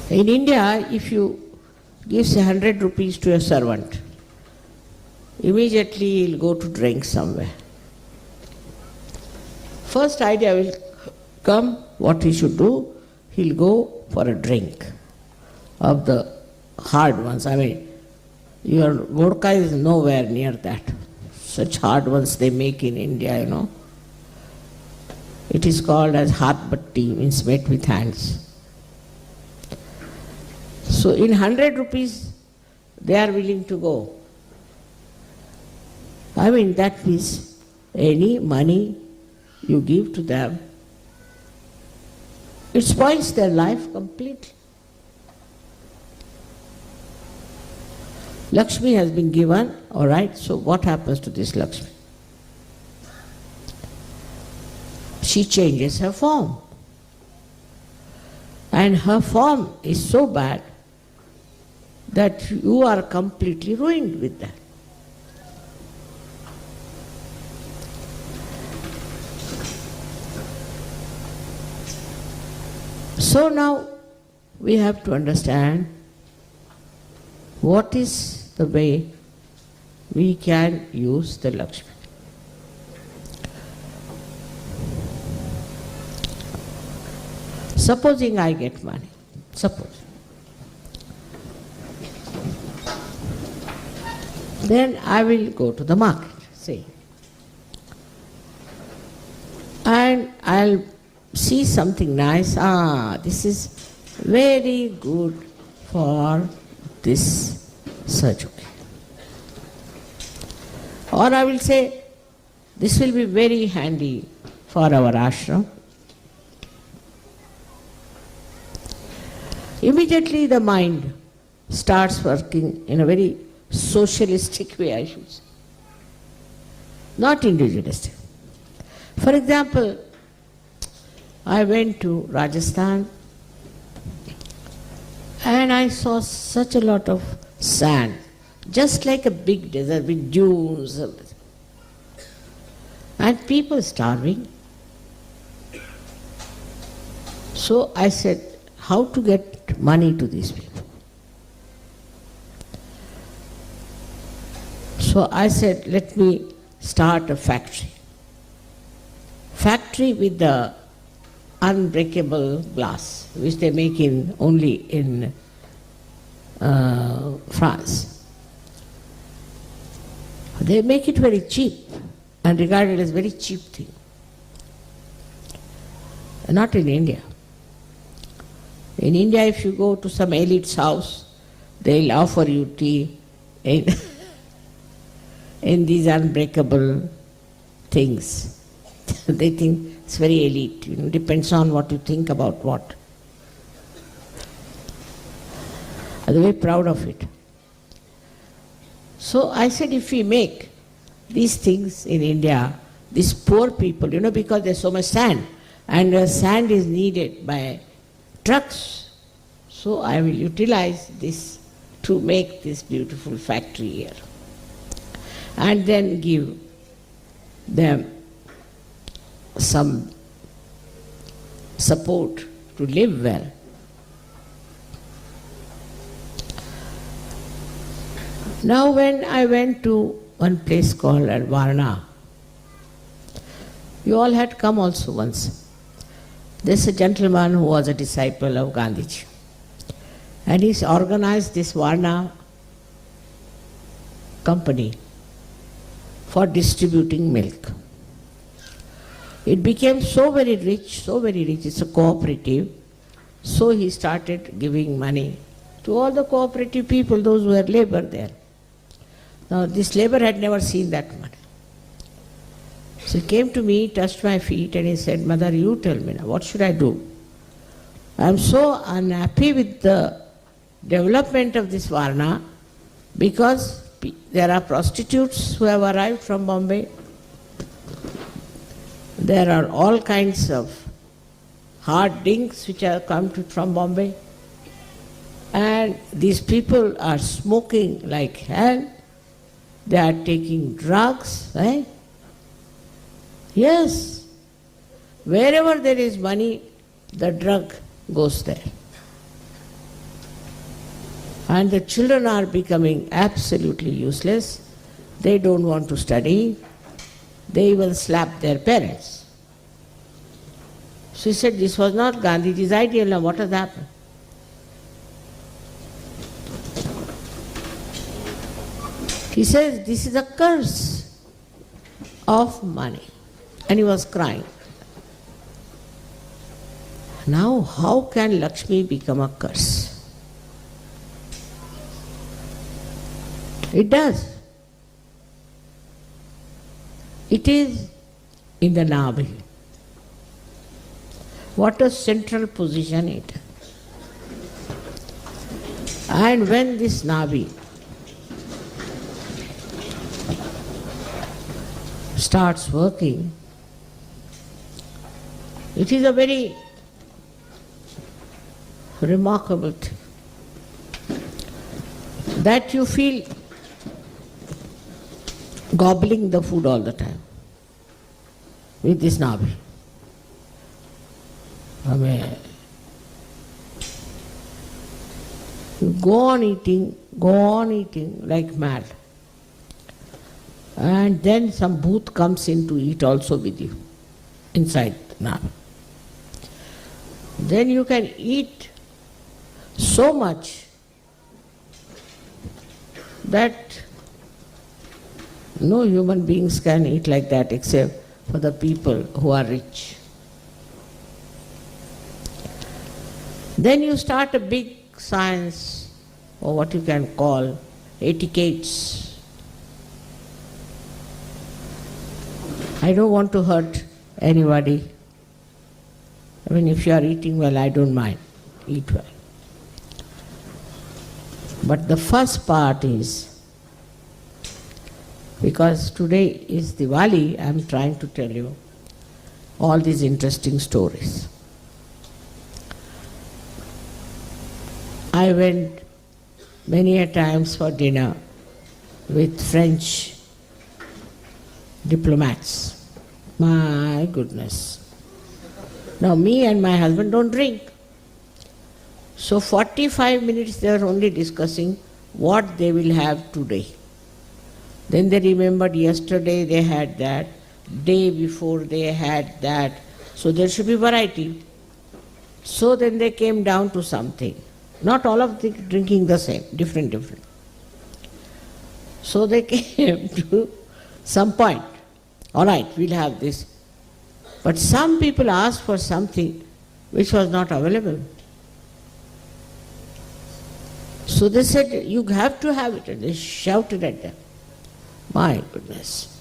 Speaker 2: In India, if you give say 100 rupees to a servant, immediately he'll go to drink somewhere. First idea will come, what he should do, he'll go for a drink of the hard ones. I mean, your vodka is nowhere near that. Such hard ones they make in India, you know. It is called as hath batti, means made with hands. So in 100 rupees, they are willing to go. I mean, that means any money you give to them, it spoils their life completely. Lakshmi has been given, all right, so what happens to this Lakshmi? She changes her form. And her form is so bad that you are completely ruined with that. So now we have to understand what is the way we can use the Lakshmi. Supposing I get money, suppose. Then I will go to the market, say, and I'll see something nice. This is very good for this Sahajya. Or I will say, this will be very handy for our ashram. Immediately the mind starts working in a very socialistic way, I should say, not individualistic. For example, I went to Rajasthan and I saw such a lot of sand, just like a big desert with dunes and people starving. So I said, how to get money to these people? So I said, let me start a factory. Factory with the unbreakable glass, which they make only in France. They make it very cheap and regard it as very cheap thing. Not in India. In India, if you go to some elite's house, they'll offer you tea in these unbreakable things. They think it's very elite, depends on what you think about what. I'm very proud of it. So I said, if we make these things in India, these poor people, because there's so much sand, and sand is needed by trucks, so I will utilize this to make this beautiful factory here. And then give them some support to live well. Now when I went to one place called Varna, you all had come also once. There's a gentleman who was a disciple of Gandhiji. And he's organized this Varna company for distributing milk. It became so very rich, it's a cooperative. So he started giving money to all the cooperative people, those who had labor there. Now this labor had never seen that money. So he came to me, touched my feet and he said, Mother, you tell me now, what should I do? I am so unhappy with the development of this Varna because there are prostitutes who have arrived from Bombay. There are all kinds of hard drinks which have come from Bombay. And these people are smoking like hell. They are taking drugs, right? Yes. Wherever there is money, the drug goes there. And the children are becoming absolutely useless. They don't want to study. They even slap their parents. She said, this was not Gandhiji's ideal. Now what has happened? He says, this is a curse of money. And he was crying. Now, how can Lakshmi become a curse? It does. It is in the Nabhi. What a central position it has. And when this Nabhi starts working, it is a very remarkable thing that you feel gobbling the food all the time with this Nabhi. I mean, you go on eating like mad. And then some booth comes in to eat also with you, inside the Nabhi. Then you can eat so much that no human beings can eat like that except for the people who are rich. Then you start a big science, or what you can call etiquettes. I don't want to hurt anybody. I mean, if you are eating well, I don't mind. Eat well. But the first part is, because today is Diwali, I am trying to tell you all these interesting stories. I went many a times for dinner with French diplomats. My goodness. Now me and my husband don't drink. So 45 minutes they are only discussing what they will have today. Then they remembered yesterday they had that, day before they had that. So there should be variety. So then they came down to something. Not all of them drinking the same, different. So they came to some point. All right, we'll have this. But some people asked for something which was not available. So they said, you have to have it. And they shouted at them. My goodness.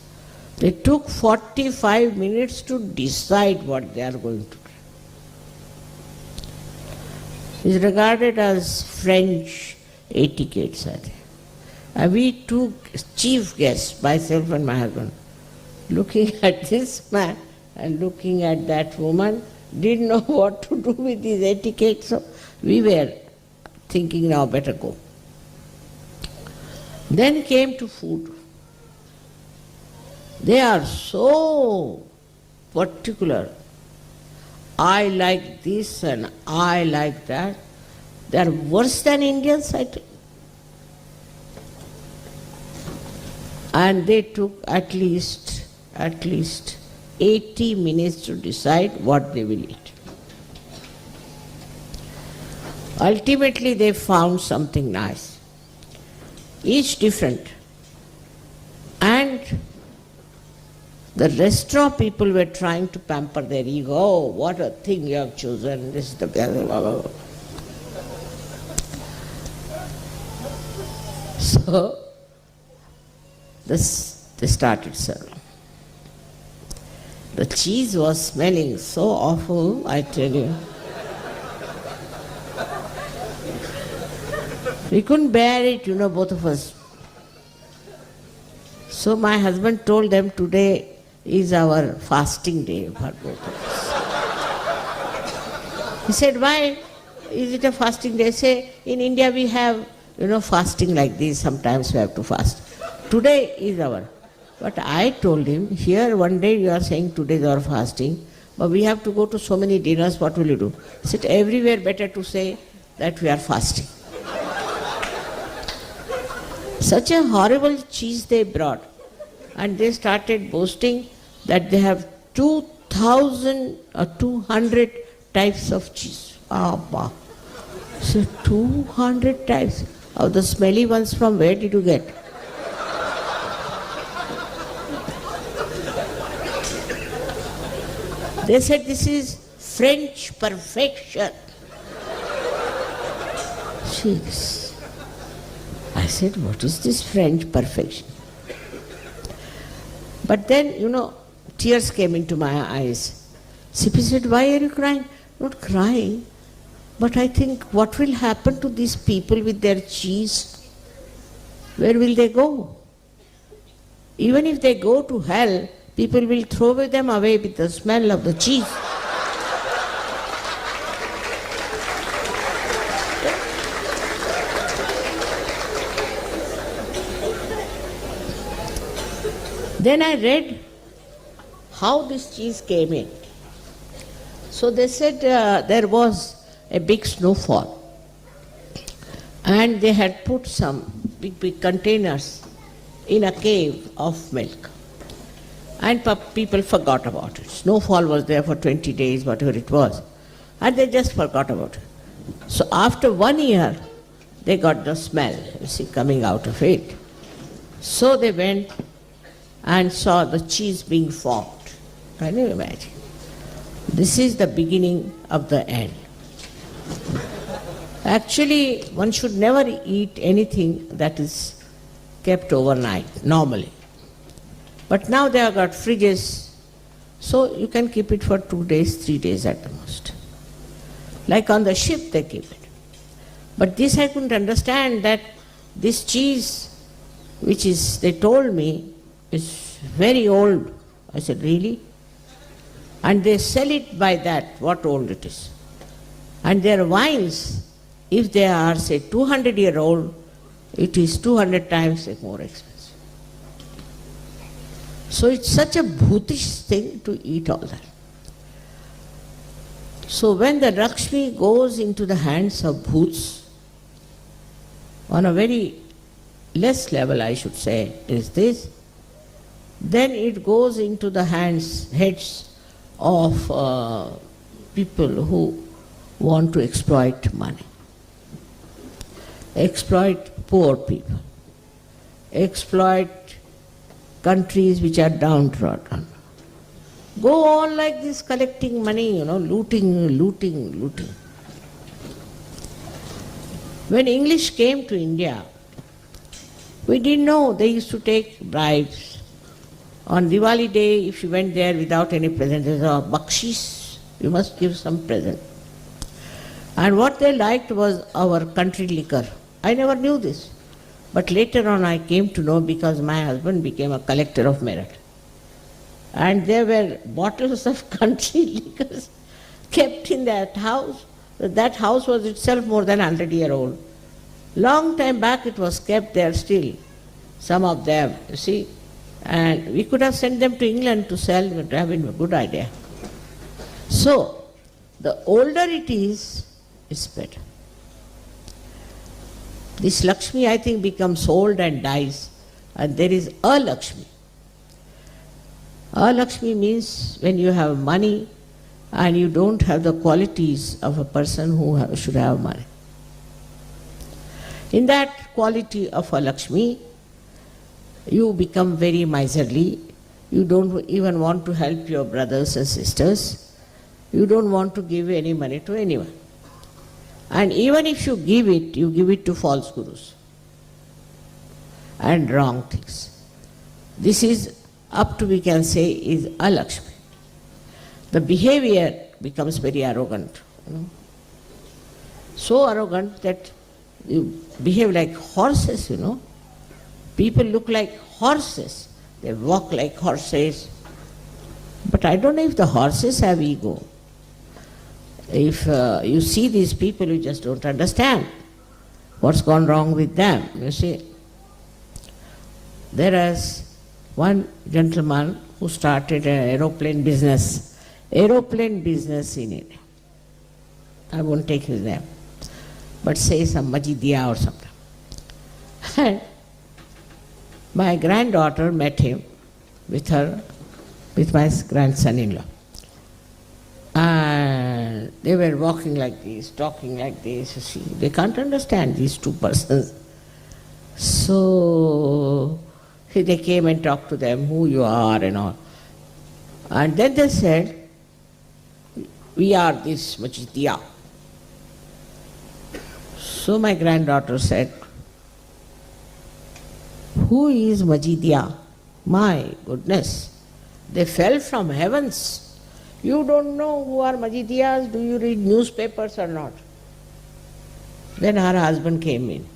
Speaker 2: They took 45 minutes to decide what they are going to do. It's regarded as French etiquette, I think. And we two chief guests, myself and my husband, looking at this man and looking at that woman, didn't know what to do with these etiquettes. So we were thinking now better go. Then came to food. They are so particular. I like this and I like that. They are worse than Indians, I think. And they took at least 80 minutes to decide what they will eat. Ultimately, they found something nice, each different. And the restaurant people were trying to pamper their ego. Oh, what a thing you have chosen. This is the blah, blah, blah. So, they started serving. The cheese was smelling so awful, I tell you. We couldn't bear it, both of us. So my husband told them, today is our fasting day for both of us. He said, why is it a fasting day? I say, in India we have, fasting like this, sometimes we have to fast. Today is our. But I told him, here one day you are saying today is our fasting, but we have to go to so many dinners, what will you do? He said, everywhere better to say that we are fasting. Such a horrible cheese they brought. And they started boasting that they have 2,000 or 200 types of cheese. Abba. So 200 types. Oh, the smelly ones from where did you get? They said this is French perfection. Jeez. I said, what is this French perfection? But then, tears came into my eyes. Sippy said, why are you crying? Not crying, but I think, what will happen to these people with their cheese? Where will they go? Even if they go to hell, people will throw them away with the smell of the cheese. Then I read how this cheese came in. So they said there was a big snowfall and they had put some big containers in a cave of milk. And people forgot about it. Snowfall was there for 20 days, whatever it was. And they just forgot about it. So after 1 year, they got the smell, coming out of it. So they went and saw the cheese being formed. Can you imagine? This is the beginning of the end. Actually, one should never eat anything that is kept overnight, normally. But now they have got fridges, so you can keep it for 2 days, 3 days at the most. Like on the ship they keep it. But this I couldn't understand, that this cheese, which is, they told me, is very old. I said, really? And they sell it by that, what old it is. And their wines, if they are, say, 200-year-old, it is 200 times more expensive. So it's such a bhutish thing to eat all that. So when the Lakshmi goes into the hands of bhuts, on a very less level I should say, is this, then it goes into the heads of people who want to exploit money, exploit poor people, exploit countries which are downtrodden. Go on like this, collecting money, looting. When English came to India, we didn't know they used to take bribes. On Diwali day, if you went there without any present, there was a bakshish, you must give some present. And what they liked was our country liquor. I never knew this. But later on I came to know, because my husband became a collector of merit. And there were bottles of country liquors kept in that house. That house was itself more than 100-year-old. Long time back it was kept there still, some of them, you see. And we could have sent them to England to sell, it would have been a good idea. So, the older it is, it's better. This Lakshmi, I think, becomes old and dies and there is a Lakshmi. A Lakshmi means when you have money and you don't have the qualities of a person who should have money. In that quality of a Lakshmi, you become very miserly. You don't even want to help your brothers and sisters. You don't want to give any money to anyone. And even if you give it to false gurus and wrong things. This is up to, we can say, is a Lakshmi. The behavior becomes very arrogant. So arrogant that you behave like horses, People look like horses. They walk like horses. But I don't know if the horses have ego. If you see these people, you just don't understand what's gone wrong with them, you see. There is one gentleman who started an aeroplane business in India. I won't take his name, but say some Majidia or something. And my granddaughter met him with my grandson-in-law. And they were walking like this, talking like this. You see, they can't understand these two persons. So they came and talked to them, who you are and all. And then they said, we are this Majidia. So my granddaughter said, who is Majidia? My goodness, they fell from heavens. You don't know who are Majidiyas? Do you read newspapers or not? Then her husband came in.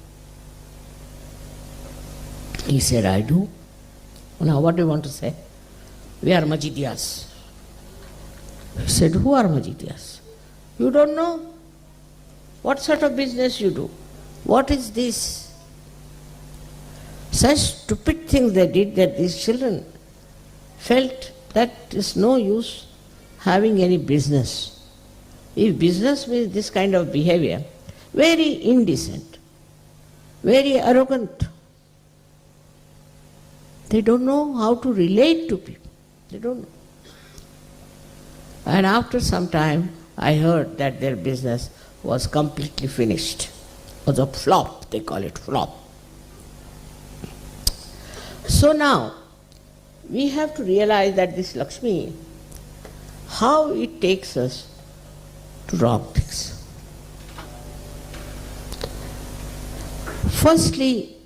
Speaker 2: He said, I do. Now what do you want to say? We are Majidiyas. He said, who are Majidiyas? You don't know? What sort of business you do? What is this? Such stupid things they did that these children felt that is no use having any business. If business means this kind of behavior, very indecent, very arrogant. They don't know how to relate to people. They don't know. And after some time, I heard that their business was completely finished. It was a flop, they call it flop. So now, we have to realize that this Lakshmi, how it takes us to wrong things. Firstly,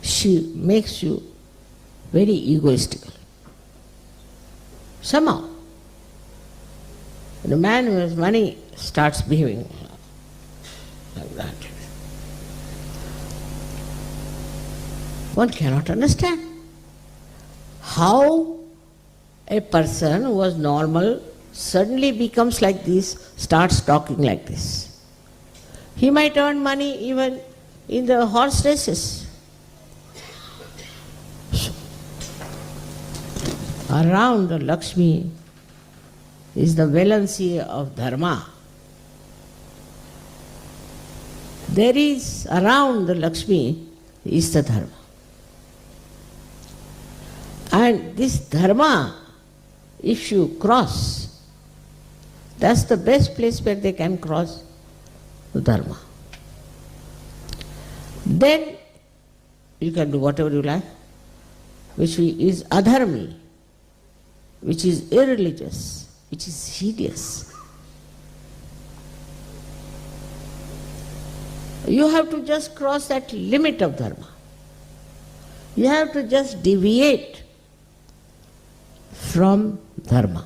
Speaker 2: she makes you very egoistical. Somehow, when a man who has money starts behaving like that, one cannot understand how a person who was normal suddenly becomes like this, starts talking like this. He might earn money even in the horse races. Around the Lakshmi is the valency of dharma. There is around the Lakshmi is the dharma. And this dharma, if you cross, that's the best place where they can cross the dharma. Then you can do whatever you like, which is adharmi, which is irreligious, which is hideous. You have to just cross that limit of dharma. You have to just deviate from dharma.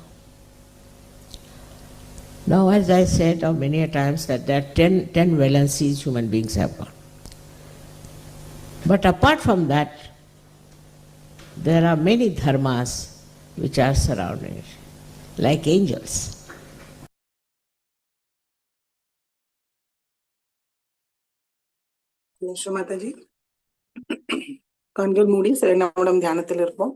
Speaker 2: Now, as I said many times, that there are 10 valencies human beings have got. But apart from that, there are many dharmas which are surrounding it, like angels.
Speaker 1: Mataji, கண்கள் மூடி சில நிமிடம் தியானத்தில் இருப்போம்.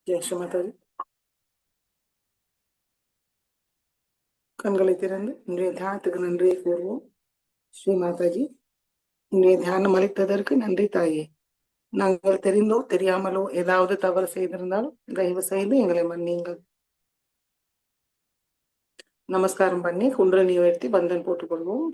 Speaker 1: ஜெய் ஸ்ரீ மாதாஜி. கண்களை திறந்து இன்றைய தியானத்துக்கு நன்றியை கூறுவோம். ஸ்ரீ மாதாஜி, இன்றைய தியானம் அளித்ததற்கு நன்றி தாயே. நாங்கள் தெரிந்தோ தெரியாமலோ ஏதாவது தவறு செய்திருந்தால் தயவு செய்து எங்களை மன்னியுங்கள். நமஸ்காரம் பண்ணி குண்டலினி உயர்த்தி பந்தன் போட்டுக்கொள்வோம்.